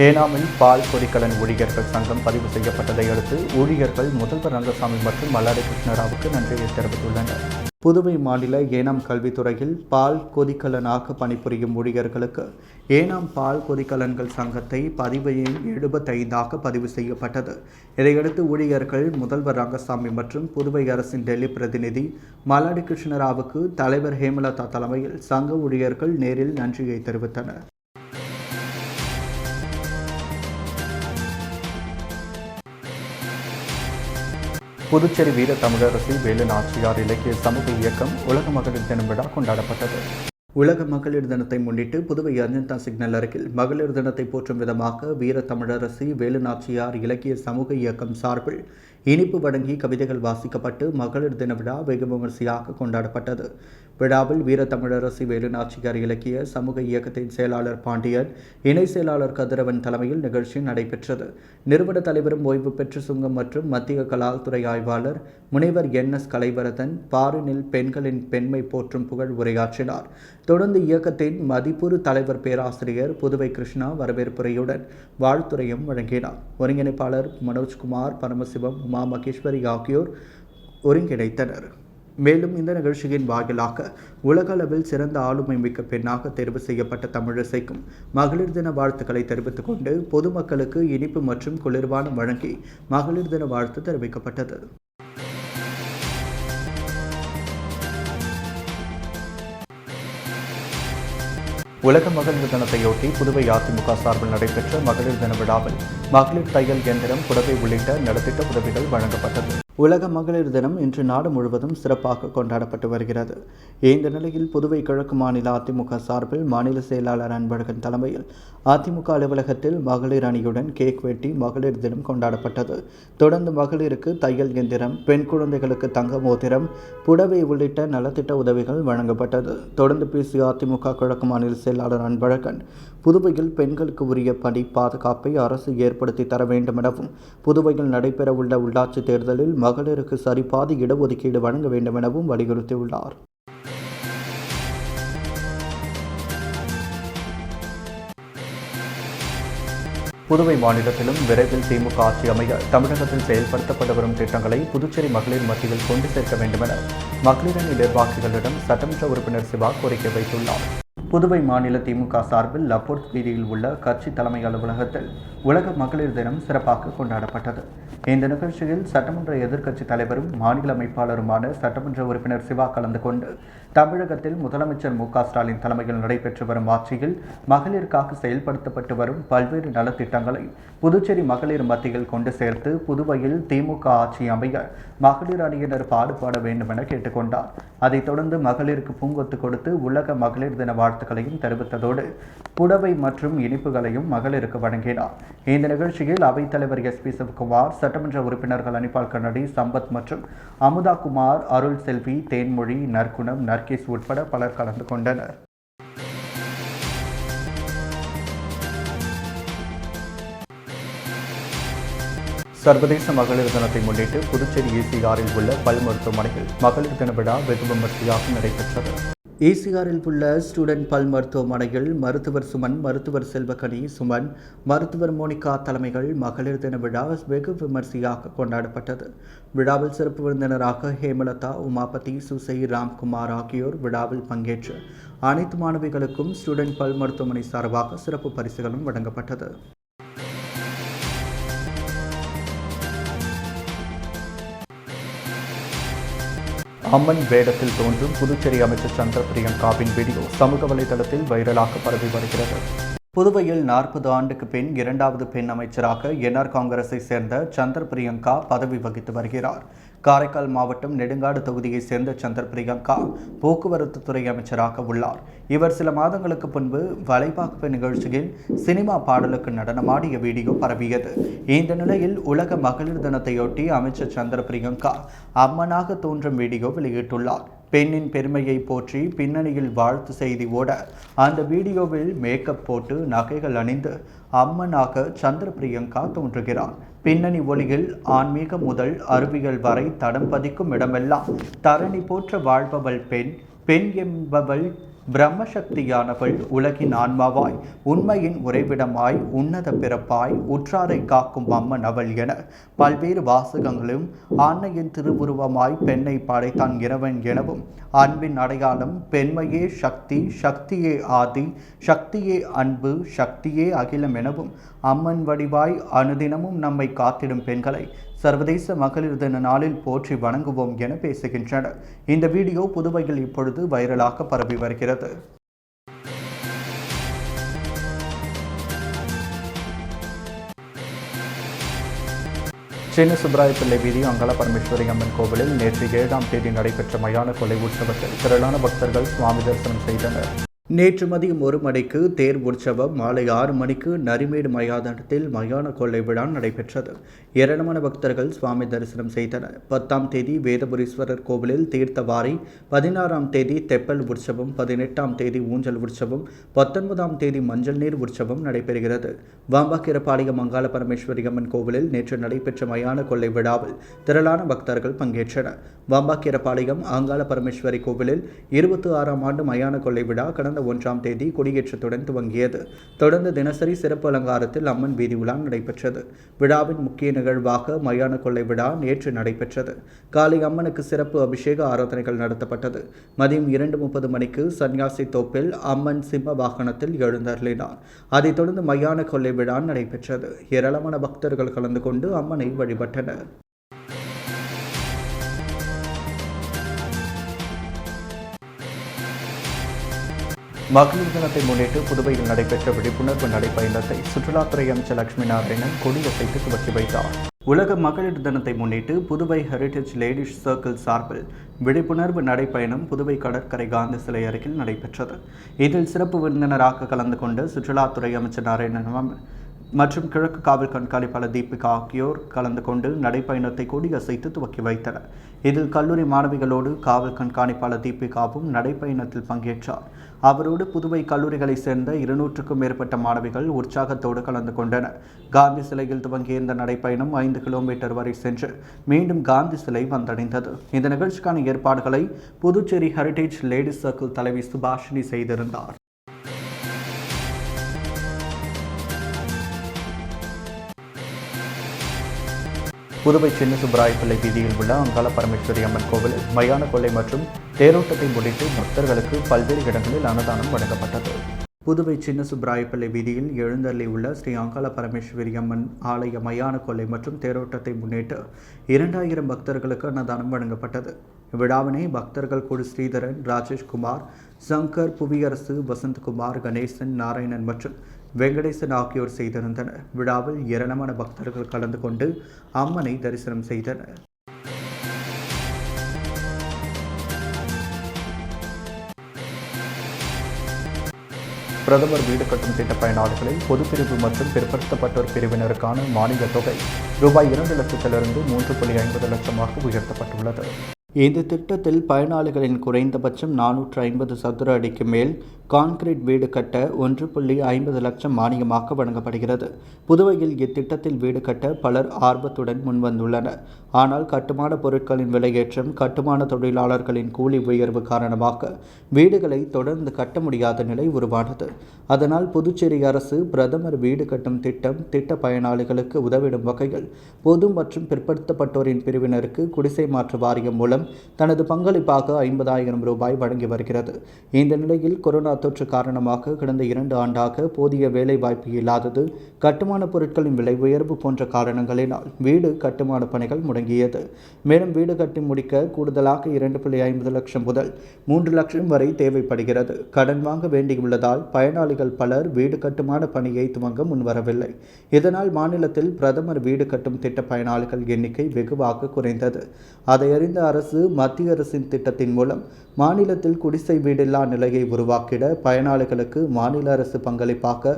ஏனாமில் பால் கொதிக்கலன் ஊழியர்கள் சங்கம் பதிவு செய்யப்பட்டதை அடுத்து ஊழியர்கள் முதல்வர் ரங்கசாமி மற்றும் மல்லாடி கிருஷ்ணராவுக்கு நன்றியை தெரிவித்துள்ளனர். புதுவை மாநில ஏனாம் கல்வித்துறையில் பால் கொதிக்கலனாக பணிபுரியும் ஊழியர்களுக்கு ஏனாம் பால் கொதிக்கலன்கள் சங்கத்தை பதிவு எண் 75 பதிவு செய்யப்பட்டது. இதையடுத்து ஊழியர்கள் முதல்வர் ரங்கசாமி மற்றும் புதுவை அரசின் டெல்லி பிரதிநிதி மல்லாடி கிருஷ்ணராவுக்கு தலைவர் ஹேமலதா தலைமையில் சங்க ஊழியர்கள் நேரில் நன்றியை தெரிவித்தனர். புதுச்சேரி வீர தமிழரசி வேலு நாச்சியார் இலக்கிய சமூக இயக்கம் உலக மகளிர் தினம் விழா கொண்டாடப்பட்டது. உலக மகளிர் தினத்தை முன்னிட்டு புதுவை அஜந்தா சிக்னல் அருகில் மகளிர் தினத்தை போற்றும் விதமாக வீர தமிழரசி வேலு நாச்சியார் இலக்கிய சமூக இயக்கம் சார்பில் இனிப்பு வழங்கி கவிதைகள் வாசிக்கப்பட்டு மகளிர் தின விழா வெகு விமரிசையாக கொண்டாடப்பட்டது. விழாவில் வீர தமிழரசி வேலு நாச்சியார் இலக்கிய சமூக இயக்கத்தின் செயலாளர் பாண்டியன், இணை செயலாளர் கதிரவன் தலைமையில் நிகழ்ச்சி நடைபெற்றது. நிறுவன தலைவரும் ஓய்வு பெற்ற சுங்கம் மற்றும் மத்திய கலால்துறை ஆய்வாளர் முனைவர் NS கலைவரதன் பாரினில் பெண்களின் பெண்மை போற்றும் புகழ் உரையாற்றினார். தொடர்ந்து இயக்கத்தின் மதிப்புறு தலைவர் பேராசிரியர் புதுவை கிருஷ்ணா வரவேற்புரையுடன் வாழ்த்துரையும் வழங்கினார். ஒருங்கிணைப்பாளர் மனோஜ்குமார், பரமசிவம், உமா மகேஸ்வரி ஆகியோர் ஒருங்கிணைத்தனர். மேலும் இந்த நிகழ்ச்சியின் வாயிலாக உலக அளவில் சிறந்த ஆளுமை மிக்க பெண்ணாக தேர்வு செய்யப்பட்ட தமிழிசைக்கும் மகளிர் தின வாழ்த்துக்களை தெரிவித்துக் கொண்டு பொதுமக்களுக்கு இனிப்பு மற்றும் குளிர்பானம் வழங்கி மகளிர் தின வாழ்த்து தெரிவிக்கப்பட்டது. உலக மகளிர் தினத்தையொட்டி புதுவை அதிமுக சார்பில் நடைபெற்ற மகளிர் தின விழாவில் மகளிர் தையல் இயந்திரம், புடவை உள்ளிட்ட நலத்திட்ட உதவிகள் வழங்கப்பட்டது. உலக மகளிர் தினம் இன்று நாடு முழுவதும் சிறப்பாக கொண்டாடப்பட்டு வருகிறது. இந்த நிலையில் புதுவை கிழக்கு மாநில அதிமுக சார்பில் மாநில செயலாளர் அன்பழகன் தலைமையில் அதிமுக அலுவலகத்தில் மகளிர் அணியுடன் கேக் வெட்டி மகளிர் தினம் கொண்டாடப்பட்டது. தொடர்ந்து மகளிருக்கு தையல் இயந்திரம், பெண் குழந்தைகளுக்கு தங்க மோதிரம், புடவை உள்ளிட்ட நலத்திட்ட உதவிகள் வழங்கப்பட்டது. தொடர்ந்து பேசிய அதிமுக கிழக்கு மாநில செயலாளர் அன்பழகன், புதுவையில் பெண்களுக்கு உரிய பணி பாதுகாப்பை அரசு ஏற்படுத்தி தர வேண்டும் எனவும், புதுவையில் நடைபெறவுள்ள உள்ளாட்சி தேர்தலில் மகளிருக்கு சரிபாதி இடஒதுக்கீடு வழங்க வேண்டும் எனவும் வலியுறுத்தியுள்ளார். புதுவை மாநிலத்திலும் விரைவில் திமுக ஆட்சி அமைய தமிழகத்தில் செயல்படுத்தப்பட வரும் திட்டங்களை புதுச்சேரி மகளிர் மத்தியில் கொண்டு சேர்க்க வேண்டும் என மகளிர் அணி நிர்வாகிகளிடம் சட்டமன்ற உறுப்பினர் சிவா கோரிக்கை வைத்துள்ளார். புதுவை மாநில திமுக சார்பில் லப்போர்ட் வீதியில் உள்ள கட்சி தலைமை அலுவலகத்தில் உலக மகளிர் தினம் சிறப்பாக கொண்டாடப்பட்டது. இந்த நிகழ்ச்சியில் சட்டமன்ற எதிர்க்கட்சி தலைவரும் மாநில அமைப்பாளருமான சட்டமன்ற உறுப்பினர் சிவா கலந்து கொண்டு தமிழகத்தில் முதலமைச்சர் மு.க.ஸ்டாலின் தலைமையில் நடைபெற்று வரும் ஆட்சியில் மகளிருக்காக செயல்படுத்தப்பட்டு வரும் பல்வேறு நலத்திட்டங்களை புதுச்சேரி மகளிர் மத்தியில் கொண்டு சேர்த்து புதுவையில் திமுக ஆட்சி அமைய மகளிர் அணியினர் பாடுபட வேண்டும் என கேட்டுக்கொண்டார். அதைத் தொடர்ந்து மகளிருக்கு பூங்கொத்து கொடுத்து உலக மகளிர் தின வாழ்த்துக்களையும் தெரிவித்ததோடு புடவை மற்றும் இனிப்புகளையும் மகளிருக்கு வழங்கினார். இந்த நிகழ்ச்சியில் அவைத்தலைவர் SP சிவகுமார், சட்டமன்ற உறுப்பினர்கள் அனிபால் கண்ணடி, சம்பத் மற்றும் அமுதா குமார், அருள் செல்வி, தேன்மொழி, நற்குணம், நர்கேஸ் உட்பட பலர் கலந்து கொண்டனர். சர்வதேச மகளிர் தினத்தை முன்னிட்டு புதுச்சேரி ECRல் உள்ள பல் மருத்துவமனையில் மகளிர் தின விழா வெகு விமரிசையாக நடைபெற்றது. ECRல் உள்ள ஸ்டூடெண்ட் பல் மருத்துவமனையில் மருத்துவர் சுமன், மருத்துவர் செல்வகனி சுமன், மருத்துவர் மோனிகா தலைமைகள் மகளிர் தின விழா வெகு விமரிசையாக கொண்டாடப்பட்டது. விழாவில் சிறப்பு விருந்தினராக ஹேமலதா, உமாபதி, சுசை, ராம்குமார் ஆகியோர் விழாவில் பங்கேற்று அனைத்து மாணவிகளுக்கும் ஸ்டூடெண்ட் பல் மருத்துவமனை சார்பாக சிறப்பு பரிசுகளும் வழங்கப்பட்டது. அம்மன் வேடத்தில் தோன்றும் புதுச்சேரி அமைச்சர் சந்திர பிரியங்காவின் வீடியோ சமூக வலைதளத்தில் வைரலாக பரவி வருகிறது. புதுவையில் 40 ஆண்டுக்கு பின் 2வது பெண் அமைச்சராக NR காங்கிரஸை சேர்ந்த சந்திர பிரியங்கா பதவி வகித்து வருகிறார். காரைக்கால் மாவட்டம் நெடுங்காடு தொகுதியைச் சேர்ந்த சந்திர பிரியங்கா போக்குவரத்து துறை அமைச்சராக உள்ளார். இவர் சில மாதங்களுக்கு முன்பு வலைபாக்கு நிகழ்ச்சியில் சினிமா பாடலுக்கு நடனமாடிய வீடியோ பரவியது. இந்த நிலையில் உலக மகளிர் தினத்தையொட்டி அமைச்சர் சந்திர பிரியங்கா அம்மனாக தோன்றும் வீடியோ வெளியிட்டுள்ளார். பெண்ணின் பெருமையை போற்றி பின்னணியில் வாழ்த்து செய்தி ஓட அந்த வீடியோவில் மேக்கப் போட்டு நகைகள் அணிந்து அம்மனாக சந்திர பிரியங்கா தோன்றுகிறார். பின்னணி ஒளியில் ஆன்மீகம் முதல் அறிவியல் வரை தடம் பதிக்கும் இடமெல்லாம் தரணி போற்ற வாழ்பவள் பெண், பெண் என்பவள் பிரம்மசக்தியானவள் உலகின் ஆன்மாவாய் உண்மையின் உறைவிடமாய் உன்னத பிறப்பாய் உற்றாரை காக்கும் அம்மன் அவள் என பல்வேறு வாசகங்களும் ஆண்மையின் திருவுருவமாய் பெண்ணை படைத்தான் இறைவன் எனவும் அன்பின் அடையாளம் பெண்மையே சக்தி, சக்தியே ஆதி, சக்தியே அன்பு, சக்தியே அகிலம் எனவும் அம்மன் வடிவாய் அனுதினமும் நம்மை காத்திடும் பெண்களை சர்வதேச மகளிர் தின நாளில் போற்றி வணங்குவோம் என பேசுகின்றனர். இந்த வீடியோ புதுவையில் இப்பொழுது வைரலாக பரவி வருகிறது. சின்ன சுப்ராயப்பிள்ளை வீதி அங்காள பரமேஸ்வரி அம்மன் கோவிலில் நேற்று 7ஆம் தேதி நடைபெற்ற மயான கொள்ளை உற்சவத்தில் திரளான பக்தர்கள் சுவாமி தரிசனம் செய்தனர். நேற்று மதியம் 1 மணிக்கு தேர் உற்சவம், மாலை 6 மணிக்கு நரிமேடு மைதானத்தில் மயான கொள்ளை விழா நடைபெற்றது. ஏராளமான பக்தர்கள் சுவாமி தரிசனம் செய்தனர். 10ஆம் தேதி வேதபுரீஸ்வரர் கோவிலில் தீர்த்தவாரி, 16ஆம் தேதி தெப்பல் உற்சவம், 18ஆம் தேதி ஊஞ்சல் உற்சவம், 19ஆம் தேதி மஞ்சள் நீர் உற்சவம் நடைபெறுகிறது. வாம்பாக்கிரபாளையம் அங்காள பரமேஸ்வரி அம்மன் கோவிலில் நேற்று நடைபெற்ற மயான கொள்ளை விழாவில் திரளான பக்தர்கள் பங்கேற்றனர். வாம்பாக்கிரபாளையம் அங்காள பரமேஸ்வரி கோவிலில் 26ஆம் ஆண்டு மயான கொள்ளை விழா கடந்த 1ஆம் தேதி கொடியேற்றத்துடன் துவங்கியது. தொடர்ந்து தினசரி சிறப்பு அலங்காரத்தில் அம்மன் வீதி உலா நடைபெற்றது. விழாவின் முக்கிய நிகழ்வாக மயான கொள்ளை விழா நேற்று நடைபெற்றது. காலை அம்மனுக்கு சிறப்பு அபிஷேக ஆராதனைகள் நடத்தப்பட்டது. மதியம் 2:30 மணிக்கு சன்னியாசி தோப்பில் அம்மன் சிம்ம வாகனத்தில் எழுந்தருளினார். அதைத் தொடர்ந்து மயான கொள்ளை விழா நடைபெற்றது. ஏராளமான பக்தர்கள் கலந்து கொண்டு அம்மனை வழிபட்டனர். மகளிர் தினத்தை முன்னிட்டு புதுவையில் நடைபெற்ற விழிப்புணர்வு நடைபயணத்தை சுற்றுலாத்துறை அமைச்சர் லட்சுமி நாராயணன் கொடியசைத்து துவக்கி வைத்தார். உலக மகளிர் தினத்தை முன்னிட்டு புதுவை ஹெரிடேஜ் லேடிஸ் சர்க்கிள் சார்பில் விழிப்புணர்வு நடைபயணம் புதுவை கடற்கரை காந்தி சிலை அருகில் நடைபெற்றது. இதில் சிறப்பு விருந்தினராக கலந்து கொண்ட சுற்றுலாத்துறை அமைச்சர் நாராயணன் மற்றும் கிழக்கு காவல் கண்காணிப்பாளர் தீபிகா ஆகியோர் கலந்து கொண்டு நடைப்பயணத்தை கொடியசைத்து துவக்கி வைத்தனர். இதில் கல்லூரி மாணவிகளோடு காவல் கண்காணிப்பாளர் தீபிகாவும் நடைப்பயணத்தில் பங்கேற்றார். அவரோடு புதுவை கல்லூரிகளைச் சேர்ந்த 200க்கும் மேற்பட்ட மாணவிகள் உற்சாகத்தோடு கலந்து கொண்டனர். காந்தி சிலையில் துவங்கிய இந்த நடைப்பயணம் 5 கிலோமீட்டர் வரை சென்று மீண்டும் காந்தி சிலை வந்தடைந்தது. இந்த நிகழ்ச்சிக்கான ஏற்பாடுகளை புதுச்சேரி ஹெரிடேஜ் லேடிஸ் சர்க்கிள் தலைவி சுபாஷினி செய்திருந்தார். புதுவை சின்ன சுப்ராயப்பிள்ளை வீதியில் உள்ள அங்காள பரமேஸ்வரி அம்மன் கோவிலில் மயான கொள்ளை மற்றும் தேரோட்டத்தை முன்னிட்டு பக்தர்களுக்கு பல்வேறு இடங்களில் அன்னதானம் வழங்கப்பட்டது. புதுவை சின்ன சுப்ராயப்பிள்ளை வீதியில் எழுந்தள்ளி உள்ள ஸ்ரீ அங்காள பரமேஸ்வரி அம்மன் ஆலய மயான கொள்ளை மற்றும் தேரோட்டத்தை முன்னிட்டு 2000 பக்தர்களுக்கு அன்னதானம் வழங்கப்பட்டது. விழாவினை பக்தர்கள் குழு ஸ்ரீதரன், ராஜேஷ்குமார், சங்கர், புவியரசு, வசந்தகுமார், கணேசன், நாராயணன் மற்றும் வெங்கடேசன் ஆகியோர் செய்திருந்தனர். விழாவில் ஏராளமான பக்தர்கள் கலந்து கொண்டு அம்மனை தரிசனம் செய்தனர். பிரதமர் வீடு கட்டும் திட்ட பயனாளிகளில் பொதுப்பிரிவு மற்றும் பிற்படுத்தப்பட்டோர் பிரிவினருக்கான மானிய தொகை ரூபாய் 2 லட்சத்திலிருந்து 3.50 லட்சமாக உயர்த்தப்பட்டுள்ளது. இந்த திட்டத்தில் பயனாளிகளின் குறைந்தபட்சம் 450 சதுர அடிக்கு மேல் கான்கிரீட் வீடு கட்ட 1.50 லட்சம் மானியமாக வழங்கப்படுகிறது. புதுவையில் இத்திட்டத்தில் வீடு கட்ட பலர் ஆர்வத்துடன் முன்வந்துள்ளனர். ஆனால் கட்டுமான பொருட்களின் விலையேற்றம், கட்டுமான தொழிலாளர்களின் கூலி உயர்வு காரணமாக வீடுகளை தொடர்ந்து கட்ட முடியாத நிலை உருவானது. அதனால் புதுச்சேரி அரசு பிரதமர் வீடு கட்டும் திட்ட பயனாளிகளுக்கு உதவிடும் வகையில் பொது மற்றும் பிற்படுத்தப்பட்டோரின் பிரிவினருக்கு குடிசை மாற்று வாரியம் மூலம் தனது பங்களிப்பாக 50,000 ரூபாய் வழங்கி வருகிறது. இந்த நிலையில் கொரோனா தொற்று காரணமாக கடந்த 2 ஆண்டாக போதிய வேலை வாய்ப்பு இல்லாதது, கட்டுமான பொருட்களின் விலை உயர்வு போன்ற காரணங்களினால் வீடு கட்டுமான பணிகள் முடங்கியது. மேலும் வீடு கட்டி முடிக்க கூடுதலாக 2.50 லட்சம் முதல் 3 லட்சம் வரை தேவைப்படுகிறது. கடன் வாங்க வேண்டியுள்ளதால் பயனாளிகள் பலர் வீடு கட்டுமான பணியை துவங்க முன்வரவில்லை. இதனால் மாநிலத்தில் பிரதமர் வீடு கட்டும் திட்ட பயனாளிகள் எண்ணிக்கை வெகுவாக குறைந்தது. அதை அறிந்த அரசு மத்திய அரசின் திட்டத்தின் மூலம் மாநிலத்தில் குடிசை வீடில்லா நிலையை உருவாக்கிட வழங்கிட பயனாளிகளுக்கு மாநில அரசு பங்களிப்பாக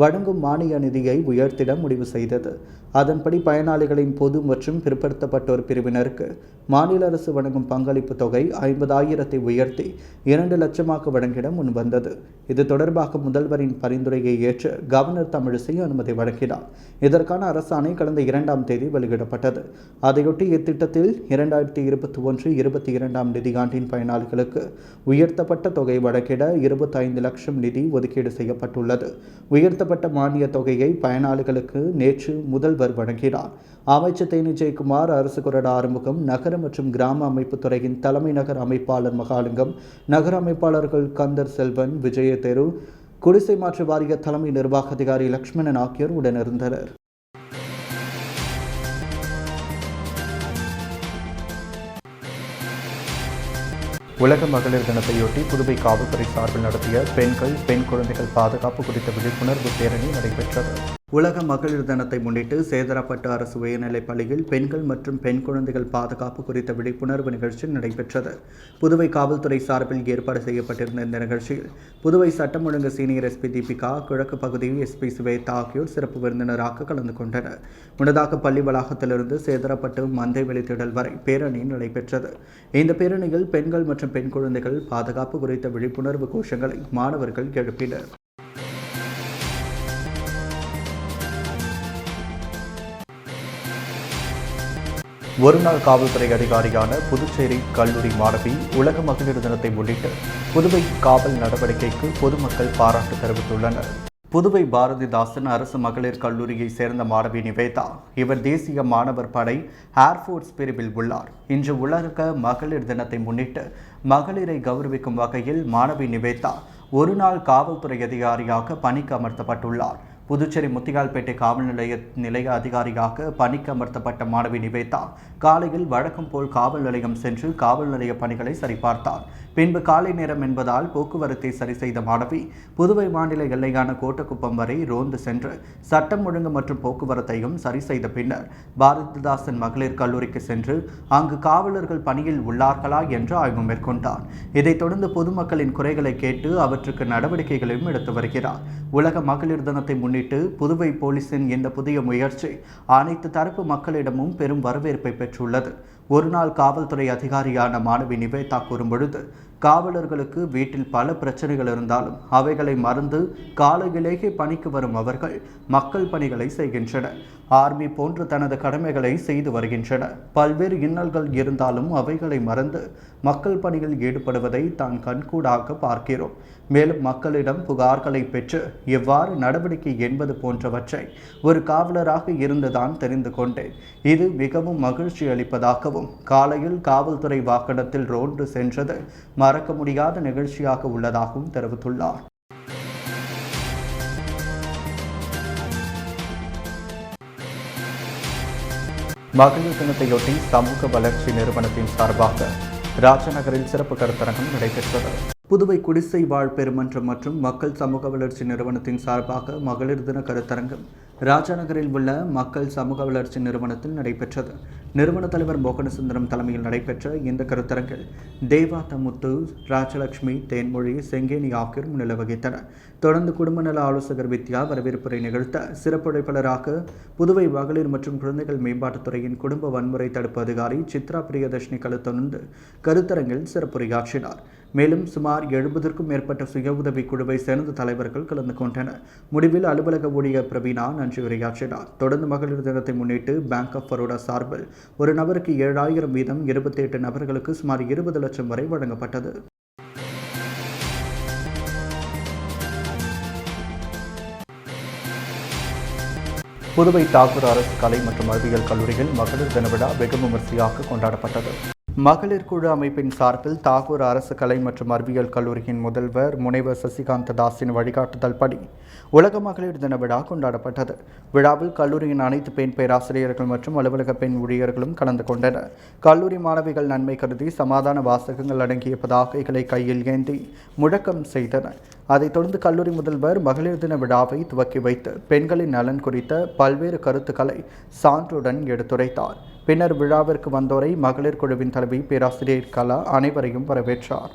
வழங்கும் மானிய நிதியை உயர்த்திட முடிவு செய்தது. அதன்படி பயனாளிகளின் பொது மற்றும் பிற்படுத்தப்பட்டோர் பிரிவினருக்கு மாநில அரசு வழங்கும் பங்களிப்பு தொகை 50,000 உயர்த்தி 2 லட்சமாக வழங்கிட முன்வந்தது. இது தொடர்பாக முதல்வரின் பரிந்துரையை ஏற்று கவர்னர் தமிழிசை அனுமதி வழங்கினார். இதற்கான அரசாணை கடந்த 2ஆம் தேதி வெளியிடப்பட்டது. அதையொட்டி இத்திட்டத்தில் 2021-22 நிதியாண்டின் பயனாளிகளுக்கு உயர்த்தப்பட்ட தொகை வழங்கிட 25 லட்சம் நிதி ஒதுக்கீடு செய்யப்பட்டுள்ளது. உயர்த்தப்பட்ட மானிய தொகையை பயனாளிகளுக்கு நேற்று முதல்வர் வழங்கினார். அமைச்சர் தேனி ஜெயக்குமார், அரசு கொறடா ஆறுமுகம், நகர மற்றும் கிராம அமைப்பு துறையின் தலைமை நகர அமைப்பாளர் மகாலிங்கம், நகர அமைப்பாளர்கள் கந்தர் செல்வன், விஜய தெரு, குடிசை மாற்று வாரிய தலைமை நிர்வாக அதிகாரி லட்சுமணன் ஆகியோர் உடனிருந்தனர். உலக மகளிர் தினத்தையொட்டி புதுவை காவல்துறை சார்பில் நடத்திய பெண் குழந்தைகள் பாதுகாப்பு குறித்த விழிப்புணர்வு பேரணி நடைபெற்றது. உலக மகளிர் தினத்தை முன்னிட்டு சேதராப்பட்டு அரசு உயர்நிலைப் பள்ளியில் பெண்கள் மற்றும் பெண் குழந்தைகள் பாதுகாப்பு குறித்த விழிப்புணர்வு நிகழ்ச்சி நடைபெற்றது. புதுவை காவல்துறை சார்பில் ஏற்பாடு செய்யப்பட்டிருந்த இந்த நிகழ்ச்சியில் புதுவை சட்டம் ஒழுங்கு சீனியர் எஸ்பி தீபிகா, கிழக்கு பகுதி எஸ்பி சுவேதா ஆகியோர் சிறப்பு விருந்தினராக கலந்து கொண்டனர். முன்னதாக பள்ளி வளாகத்திலிருந்து சேதராப்பட்டு மந்தைவெளி திடல் வரை பேரணி நடைபெற்றது. இந்த பேரணியில் பெண்கள் மற்றும் பெண் குழந்தைகள் பாதுகாப்பு குறித்த விழிப்புணர்வு கோஷங்களை மாணவர்கள் எழுப்பினர். ஒருநாள் காவல்துறை அதிகாரியான புதுச்சேரி கல்லூரி மாணவி உலக மகளிர் தினத்தை முன்னிட்டு புதுவை காவல் நடவடிக்கைக்கு பொதுமக்கள் பாராட்டு தெரிவித்துள்ளனர். புதுவை பாரதிதாசன் அரசு மகளிர் கல்லூரியை சேர்ந்த மாணவி நிவேதா. இவர் தேசிய மாணவர் படை ஏர்ஃபோர்ஸ் பிரிவில் உள்ளார். இன்று உலக மகளிர் தினத்தை முன்னிட்டு மகளிரை கௌரவிக்கும் வகையில் மாணவி நிவேதா ஒருநாள் காவல்துறை அதிகாரியாக பணிக்கு அமர்த்தப்பட்டுள்ளார். புதுச்சேரி முத்தியால்பேட்டை காவல் நிலைய அதிகாரியாக பணிக்கு அமர்த்தப்பட்ட மாணவி நிவேதா காலையில் வழக்கம் போல் காவல் நிலையம் சென்று காவல் நிலைய பணிகளை சரிபார்த்தார். பின்பு காலை நேரம் என்பதால் போக்குவரத்தை சரி செய்த மாணவி புதுவை மாநில எல்லையான கோட்டக்குப்பம் வரை ரோந்து சென்று சட்டம் ஒழுங்கு மற்றும் போக்குவரத்தையும் சரி செய்த பின்னர் பாரதிதாசன் மகளிர் கல்லூரிக்கு சென்று அங்கு காவலர்கள் பணியில் உள்ளார்களா என்று ஆய்வு மேற்கொண்டார். இதைத் தொடர்ந்து பொதுமக்களின் குறைகளை கேட்டு அவற்றுக்கு நடவடிக்கைகளையும் எடுத்து வருகிறார். உலக மகளிர் தினத்தை முன்னிட்டு புதுவை போலீசின் இந்த புதிய முயற்சி அனைத்து தரப்பு மக்களிடமும் பெரும் வரவேற்பை பெற்றுள்ளது. ஒருநாள் காவல்துறை அதிகாரியான மாணவி நிவேதா கூறும்பொழுது, காவலர்களுக்கு வீட்டில் பல பிரச்சனைகள் இருந்தாலும் அவைகளை மறந்து காலையிலேயே பணிக்கு வரும் அவர்கள் மக்கள் பணிகளை செய்கின்றனர். ஆர்மி போன்று தனது கடமைகளை செய்து வருகின்றனர். பல்வேறு இன்னல்கள் இருந்தாலும் அவைகளை மறந்து மக்கள் பணியில் ஈடுபடுவதை தான் கண்கூடாக பார்க்கிறோம். மேலும் மக்களிடம் புகார்களை பெற்று எவ்வாறு நடவடிக்கை என்பது போன்றவற்றை ஒரு காவலராக இருந்துதான் தெரிந்து கொண்டேன். இது மிகவும் மகிழ்ச்சி அளிப்பதாகவும் காலையில் காவல்துறை வாகனத்தில் ரோந்து சென்றது மறக்க முடியாத நிகழ்ச்சியாக உள்ளதாகவும் தெரிவித்துள்ளார். மகளிர் தினத்தையொட்டி சமூக வளர்ச்சி நிறுவனத்தின் சார்பாக ராஜநகரில் சிறப்பு கருத்தரங்கம் நடைபெற்றது. புதுவை குடிசை வாழ் பெருமன்றம் மற்றும் மக்கள் சமூக வளர்ச்சி நிறுவனத்தின் சார்பாக மகளிர் தின கருத்தரங்கம் ராஜநகரில் உள்ள மக்கள் சமூக வளர்ச்சி நிறுவனத்தில் நடைபெற்றது. நிறுவன தலைவர் மோகனசுந்தரம் தலைமையில் நடைபெற்ற இந்த கருத்தரங்கில் தேவா தமுத்து, ராஜலட்சுமி, தேன்மொழி, செங்கேனி ஆகியோர் முன்னிலை வகித்தனர். தொடர்ந்து குடும்ப நல ஆலோசகர் வித்யா வரவேற்புரை நிகழ்த்த சிறப்புழைப்பாளராக புதுவை மகளிர் மற்றும் குழந்தைகள் மேம்பாட்டுத்துறையின் குடும்ப வன்முறை தடுப்பு அதிகாரி சித்ரா பிரியதர்ஷினி கலந்துகொண்டு கருத்தரங்கில் சிறப்புரையாற்றினார். மேலும் சுமார் 70க்கும் மேற்பட்ட சுய உதவி குழுவை சேர்ந்த தலைவர்கள் கலந்து கொண்டனர். முடிவில் அலுவலக ஊழியர் பிரவீனா நன்றி உரையாற்றினார். தொடர்ந்து மகளிர் தினத்தை முன்னிட்டு பேங்க் ஆஃப் பரோடா சார்பில் ஒரு நபருக்கு 7,000 வீதம் 28 நபர்களுக்கு சுமார் 20 லட்சம் வரை வழங்கப்பட்டது. புதுவை தாக்கூர் அரசு கலை மற்றும் அறிவியல் கல்லூரியில் மகளிர் தின விழா வெகு விமரிசையாக கொண்டாடப்பட்டது. மகளிர் குழு அமைப்பின் சார்பில் தாக்கூர் அரசு கலை மற்றும் அறிவியல் கல்லூரியின் முதல்வர் முனைவர் சசிகாந்த தாஸின் வழிகாட்டுதல்படி உலக மகளிர் தின விழா கொண்டாடப்பட்டது. விழாவில் கல்லூரியின் அனைத்து பெண் பேராசிரியர்கள் மற்றும் அலுவலக பெண் ஊழியர்களும் கலந்து கொண்டனர். கல்லூரி மாணவிகள் நன்மை கருதி சமாதான வாசகங்கள் அடங்கிய பதாகைகளை கையில் ஏந்தி முழக்கம் செய்தனர். அதைத் தொடர்ந்து கல்லூரி முதல்வர் மகளிர் தின விழாவை துவக்கி வைத்து பெண்களின் நலன் குறித்த பல்வேறு கருத்துக்களை சான்றுடன் எடுத்துரைத்தார். பின்னர் விழாவிற்கு வந்தோரை மகளிர் குழுவின் தலைவி பேராசிரியர் கலா அனைவரையும் வரவேற்றார்.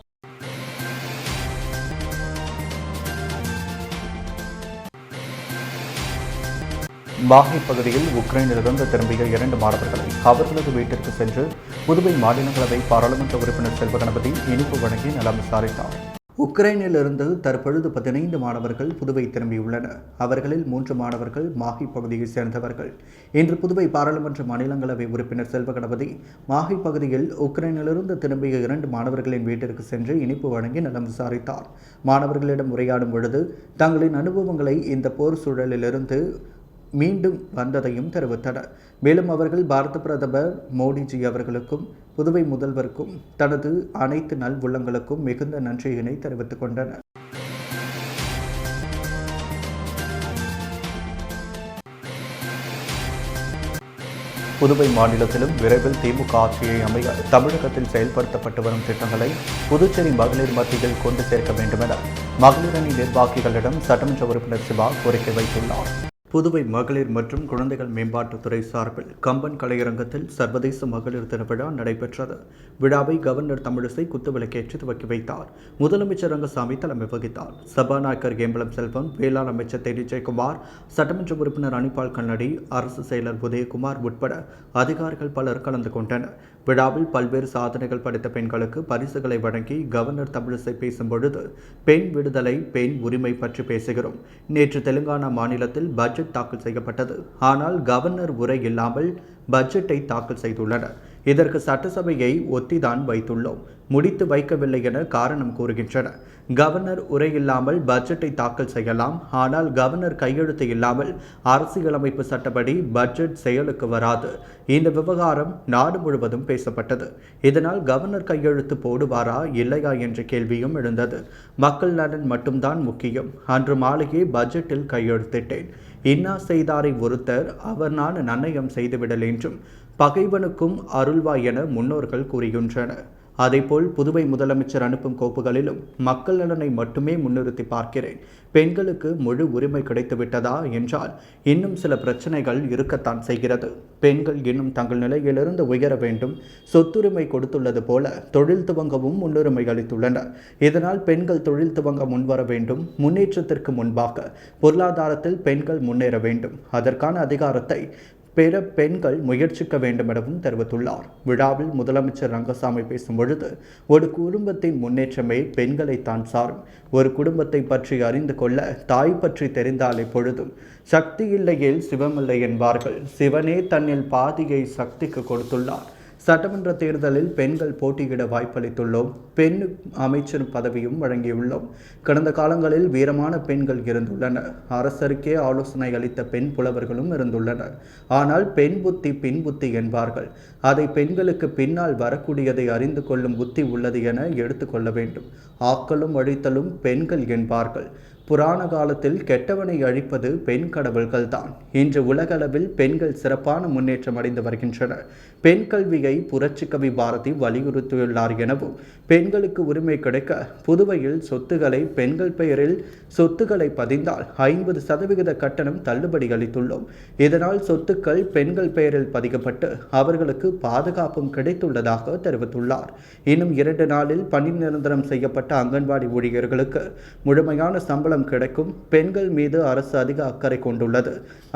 மாஹே பகுதியில் உக்ரைனிலிருந்து திரும்பிய 2 மாணவர்களை அவர்களது வீட்டிற்கு சென்று புதுவை மாநிலங்களவை பாராளுமன்ற உறுப்பினர் செல்வ கணபதி இனிப்பு வழங்கி நலம் விசாரித்தார். உக்ரைனிலிருந்து தற்பொழுது 15 மாணவர்கள் புதுவை திரும்பியுள்ளனர். அவர்களில் 3 மாணவர்கள் மாஹி பகுதியைச் சேர்ந்தவர்கள். இன்று புதுவை பாராளுமன்ற மாநிலங்களவை உறுப்பினர் செல்வ கணபதி மாஹி பகுதியில் உக்ரைனிலிருந்து திரும்பிய 2 மாணவர்களின் வீட்டிற்கு சென்று இனிப்பு வழங்கி நலம் விசாரித்தார். மாணவர்களிடம் உரையாடும் பொழுது தங்களின் அனுபவங்களை இந்த போர் சூழலிலிருந்து மீண்டும் வந்ததையும் தெரிவித்தனர். மேலும் அவர்கள் பாரத பிரதமர் மோடிஜி அவர்களுக்கும் புதுவை முதல்வருக்கும் தனது அனைத்து நல் உள்ளங்களுக்கும் மிகுந்த நன்றியினை தெரிவித்துக் கொண்டனர். புதுவை மாநிலத்திலும் விரைவில் திமுக ஆட்சியை அமைய தமிழகத்தில் செயல்படுத்தப்பட்டு வரும் திட்டங்களை புதுச்சேரி மகளிர் மத்தியில் கொண்டு சேர்க்க வேண்டும் என மகளிர் அணி நிர்வாகிகளிடம் சட்டமன்ற உறுப்பினர் சிவா கோரிக்கை வைத்துள்ளார். புதுவை மகளிர் மற்றும் குழந்தைகள் மேம்பாட்டுத்துறை சார்பில் கம்பன் கலையரங்கத்தில் சர்வதேச மகளிர் தின விழா நடைபெற்றது. விழாவை கவர்னர் தமிழிசை குத்துவிளக்கேற்றி துவக்கி வைத்தார். முதலமைச்சர் ரங்கசாமி தலைமை வகித்தார். சபாநாயகர் ஏம்பலம் செல்வம், வேளாண் அமைச்சர் தேனி ஜெயக்குமார், சட்டமன்ற உறுப்பினர் அனிபால் கண்ணடி, அரசு செயலர் உதயகுமார் உட்பட அதிகாரிகள் பலர் கலந்து கொண்டனர். விழாவில் பல்வேறு சாதனைகள் படைத்த பெண்களுக்கு பரிசுகளை வழங்கி கவர்னர் தமிழிசை பேசும்பொழுது பெண் விடுதலை, பெண் உரிமை பற்றி பேசுகிறோம். நேற்று தெலுங்கானா மாநிலத்தில் பட்ஜெட் தாக்கல் செய்யப்பட்டது. ஆனால் கவர்னர் உரை இல்லாமல் பட்ஜெட்டை தாக்கல் செய்துள்ளனர். இதற்கு சட்டசபையை ஒத்திதான் வைத்துள்ளோம், முடித்து வைக்கவில்லை என காரணம் கூறுகின்றனர். கவர்னர் உரை இல்லாமல் பட்ஜெட்டை தாக்கல் செய்யலாம், ஆனால் கவர்னர் கையெழுத்து இல்லாமல் அரசியலமைப்பு சட்டப்படி பட்ஜெட் செயலுக்கு வராது. இந்த விவகாரம் நாடு முழுவதும் பேசப்பட்டது. இதனால் கவர்னர் கையெழுத்து போடுவாரா இல்லையா என்ற கேள்வியும் எழுந்தது. மக்கள் நலன் மட்டும்தான் முக்கியம். அன்று மாலையே பட்ஜெட்டில் கையெழுத்திட்டேன். இன்னா செய்தாரை ஒருத்தர் அவர் நான் நன்னயம் செய்துவிடல் என்றும் பகைவனுக்கும் அருள்வாய் என முன்னோர்கள் கூறுகின்றனர். அதேபோல் புதுவை முதலமைச்சர் அனுப்பும் கோப்புகளிலும் மக்கள் நலனை மட்டுமே முன்னிறுத்தி பார்க்கிறேன். பெண்களுக்கு முழு உரிமை கிடைத்துவிட்டதா என்றால் இன்னும் சில பிரச்சனைகள் இருக்கத்தான் செய்கிறது. பெண்கள் இன்னும் தங்கள் நிலையிலிருந்து உயர வேண்டும். சொத்துரிமை கொடுத்துள்ளது போல தொழில் துவங்கவும் முன்னுரிமை அளித்துள்ளனர். இதனால் பெண்கள் தொழில் துவங்க முன்வர வேண்டும். முன்னேற்றத்திற்கு முன்பாக பொருளாதாரத்தில் பெண்கள் முன்னேற வேண்டும். அதற்கான அதிகாரத்தை பெற பெண்கள் முயற்சிக்க வேண்டும் எனவும் தெரிவித்துள்ளார். விழாவில் முதலமைச்சர் ரங்கசாமி பேசும் பொழுது ஒரு குடும்பத்தின் முன்னேற்றமே பெண்களை தான் சாரும். ஒரு குடும்பத்தை பற்றி அறிந்து கொள்ள தாய் பற்றி தெரிந்தால் எப்பொழுதும் சக்தி இல்லையேல் சிவமில்லை என்பார்கள். சிவனே தன்னில் பாதியை சக்திக்கு கொடுத்துள்ளார். சட்டமன்ற தேர்தலில் பெண்கள் போட்டியிட வாய்ப்பளித்துள்ளோம். பெண் அமைச்சர் பதவியும் வழங்கியுள்ளோம். கடந்த காலங்களில் வீரமான பெண்கள் இருந்துள்ளனர். அரசருக்கே ஆலோசனை அளித்த பெண் புலவர்களும் இருந்துள்ளனர். ஆனால் பெண் புத்தி பின் புத்தி என்பார்கள். அதை பெண்களுக்கு பின்னால் வரக்கூடியதை அறிந்து கொள்ளும் புத்தி உள்ளது என எடுத்துக்கொள்ள வேண்டும். ஆக்கலும் அழித்தலும் பெண்கள் என்பார்கள். புராண காலத்தில் கெட்டவனை அழிப்பது பெண் கடவுள்கள்தான். இன்று உலகளவில் பெண்கள் சிறப்பான முன்னேற்றம் அடைந்து வருகின்றனர். பெண் கல்வியை புரட்சி கவி பாரதி வலியுறுத்தியுள்ளார் எனவும் பெண்களுக்கு உரிமை கிடைக்க புதுவையில் சொத்துக்களை பெண்கள் பெயரில் சொத்துக்களை பதிந்தால் 50% கட்டணம் தள்ளுபடி அளித்துள்ளோம். இதனால் சொத்துக்கள் பெண்கள் பெயரில் பதிக்கப்பட்டு அவர்களுக்கு பாதுகாப்பும் கிடைத்துள்ளதாக தெரிவித்துள்ளார். இன்னும் 2 நாளில் பணி நிரந்தரம் செய்யப்பட்ட அங்கன்வாடி ஊழியர்களுக்கு முழுமையான சம்பளம் கிடைக்கும். பெண்கள் மீது அரசு அதிக அக்கறை கொண்டுள்ளது.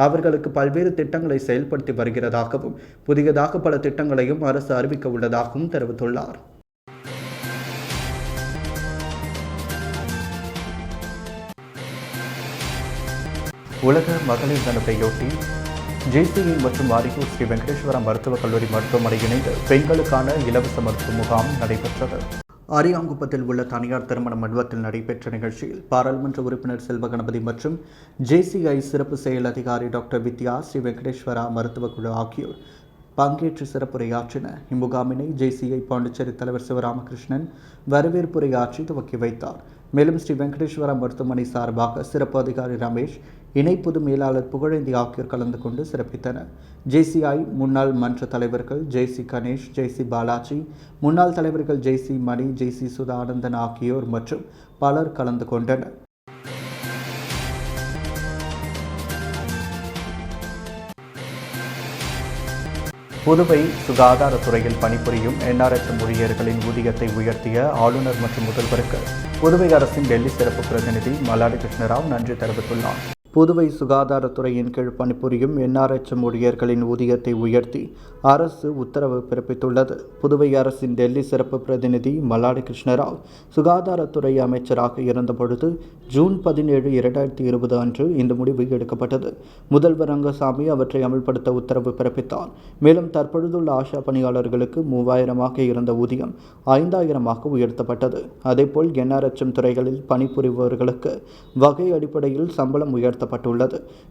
அவர்களுக்கு பல்வேறு திட்டங்களை செயல்படுத்தி வருகிறதாகவும் புதியதாக பல திட்டங்களையும் அரசு அறிவிக்க உள்ளதாகவும் தெரிவித்துள்ளார். உலக மகளிர் தினத்தையொட்டி ஜேசிஐ மற்றும் அரியூர் ஸ்ரீ வெங்கடேஸ்வரா மருத்துவக் கல்லூரி மருத்துவமனை இணைந்து பெண்களுக்கான இலவச மருத்துவ முகாம் நடைபெற்றது. அரியாங்குப்பத்தில் உள்ள தனியார் திருமண மண்டபத்தில் நடைபெற்ற நிகழ்ச்சியில் பாராளுமன்ற உறுப்பினர் செல்வ கணபதி மற்றும் ஜேசிஐ சிறப்பு செயல் அதிகாரி டாக்டர் வித்யா, ஸ்ரீ வெங்கடேஸ்வரா மருத்துவக் குழு ஆகியோர் பங்கேற்று சிறப்புரையாற்றினர். இம்முகாமினை ஜேசிஐ பாண்டிச்சேரி தலைவர் சிவராமகிருஷ்ணன் வரவேற்புரையாற்றி துவக்கி வைத்தார். மேலும் ஸ்ரீ வெங்கடேஸ்வரா மருத்துவமனை சார்பாக சிறப்பு அதிகாரி ரமேஷ், இணை பொது மேலாளர் புகழேந்தி ஆகியோர் கலந்து கொண்டு சிறப்பித்தனர். ஜேசிஐ முன்னாள் மன்ற தலைவர்கள் ஜெய்சி கணேஷ், ஜெய்சி பாலாஜி, முன்னாள் தலைவர்கள் ஜெய்சி மணி, ஜெய்சி சுதானந்தன் ஆகியோர் மற்றும் பலர் கலந்து கொண்டனர். புதுவை சுகாதாரத்துறையில் பணிபுரியும் NRHM ஊழியர்களின் ஊதியத்தை உயர்த்திய ஆளுநர் மற்றும் முதல்வருக்கு புதுவை அரசின் டெல்லி சிறப்பு பிரதிநிதி மல்லாடி கிருஷ்ணராவ் நன்றி தெரிவித்துள்ளார். புதுவை சுகாதாரத்துறையின் கீழ் பணிபுரியும் என்ஆர்எச்எம் ஊழியர்களின் ஊதியத்தை உயர்த்தி அரசு உத்தரவு பிறப்பித்துள்ளது. புதுவை அரசின் டெல்லி சிறப்பு பிரதிநிதி மல்லாடி கிருஷ்ணராவ் சுகாதாரத்துறை அமைச்சராக இருந்தபொழுது ஜூன் 17, 2020 அன்று இந்த முடிவு எடுக்கப்பட்டது. முதல்வர் ரங்கசாமி அவற்றை அமல்படுத்த உத்தரவு பிறப்பித்தார். மேலும் தற்பொழுதுள்ள ஆஷா பணியாளர்களுக்கு 3000 இருந்த ஊதியம் 5000 உயர்த்தப்பட்டது. அதேபோல் என்ஆர்எச்எம் துறைகளில் பணிபுரிபவர்களுக்கு வகை அடிப்படையில் சம்பளம் உயர்த்தப்பட்டுள்ளது.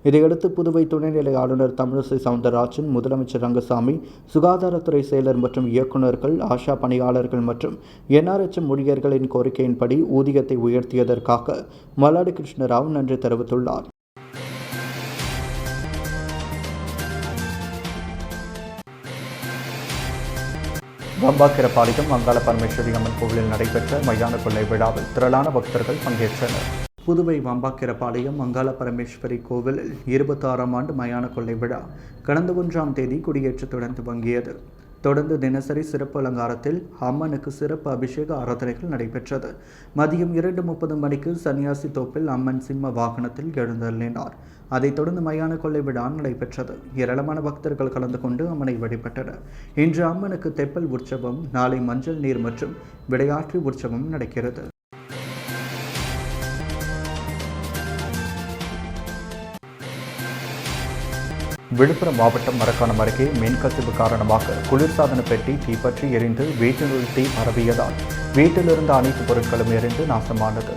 இதையடுத்து புதுவை துணைநிலை ஆளுநர் தமிழிசை சவுந்தரராஜன், முதலமைச்சர் ரங்கசாமி, சுகாதாரத்துறை செயலர் மற்றும் இயக்குநர்கள், ஆஷா பணியாளர்கள் மற்றும் என்ஆர்எச்எம் ஊழியர்களின் கோரிக்கையின்படி ஊதியத்தை உயர்த்தியதற்காக மல்லாடி கிருஷ்ணராவ் நன்றி தெரிவித்துள்ளார். வம்பாக்கிரபாளையம் அங்காள பரமேஸ்வரி அம்மன் கோவிலில் நடைபெற்ற மயான கொள்ளை விழாவில் திரளான பக்தர்கள் பங்கேற்றனர். புதுவை வம்பாக்கிரபாளையம் அங்காள பரமேஸ்வரி கோவிலில் 26ஆம் ஆண்டு மயான கொள்ளை விழா கடந்த 1ஆம் தேதி கொடியேற்றத்துடன் துவங்கியது. தொடர்ந்து தினசரி சிறப்பு அலங்காரத்தில் அம்மனுக்கு சிறப்பு அபிஷேக ஆராதனைகள் நடைபெற்றது. மதியம் 2:30 மணிக்கு சன்னியாசி தோப்பில் அம்மன் சிம்ம வாகனத்தில் எழுந்தருளினார். அதைத் தொடர்ந்து மயான கொள்ளை விழா நடைபெற்றது. ஏராளமான பக்தர்கள் கலந்து கொண்டு அம்மனை வழிபட்டனர். இன்று அம்மனுக்கு தெப்பல் உற்சவம், நாளை மஞ்சள் நீர் மற்றும் விளையாட்டு உற்சவம் நடக்கிறது. விழுப்புரம் மாவட்டம் மரக்காணம் அருகே மின்கசிவு காரணமாக குளிர்சாதன பெட்டி தீப்பற்றி எரிந்து வீட்டினுள் தீ பரவியதால் வீட்டிலிருந்த அனைத்து பொருட்களும் எரிந்து நாசமானது.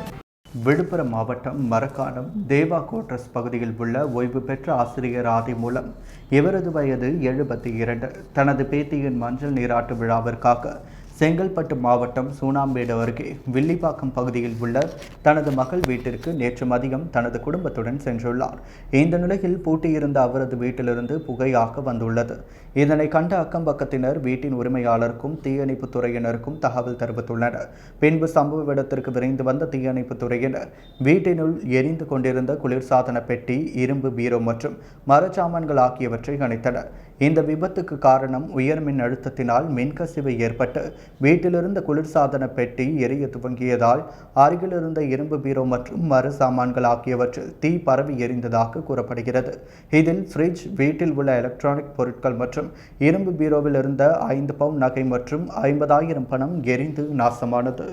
விழுப்புரம் மாவட்டம் மரக்காணம் தேவா கோட்ரஸ் பகுதியில் உள்ள ஓய்வு பெற்ற ஆசிரியர் ஆதி மூலம் இவரது வயது 72 தனது பேத்தியின் மஞ்சள் நீராட்டு விழாவிற்காக செங்கல்பட்டு மாவட்டம் சூனாம்பேடு அருகே வில்லிப்பாக்கம் பகுதியில் உள்ள தனது மகள் வீட்டிற்கு நேற்று மதியம் தனது குடும்பத்துடன் சென்றுள்ளார். இந்த நிலையில் பூட்டியிருந்த அவரது வீட்டிலிருந்து புகையாக வந்துள்ளது. இதனை கண்ட அக்கம்பக்கத்தினர் வீட்டின் உரிமையாளருக்கும் தீயணைப்பு துறையினருக்கும் தகவல் தெரிவித்துள்ளனர். பின்பு சம்பவ இடத்திற்கு விரைந்து வந்த தீயணைப்பு துறையினர் வீட்டினுள் எரிந்து கொண்டிருந்த குளிர்சாதன பெட்டி, இரும்பு பீரோ மற்றும் மரச்சாமான்கள் ஆகியவற்றை அணைத்தனர். இந்த விபத்துக்கு காரணம் உயர் மின் அழுத்தத்தினால் மின்கசிவு ஏற்பட்டு வீட்டிலிருந்த குளிர்சாதன பெட்டி எரிய துவங்கியதால் அருகிலிருந்த இரும்பு பீரோ மற்றும் மர சாமான்கள் ஆகியவற்றில் தீ பரவி எரிந்ததாக கூறப்படுகிறது. இதில் ஃப்ரிட்ஜ், வீட்டில் உள்ள எலக்ட்ரானிக் பொருட்கள் மற்றும் இரும்பு பீரோவில் இருந்த 5 பவுன் நகை மற்றும் 50,000 பணம் எரிந்து நாசமானது.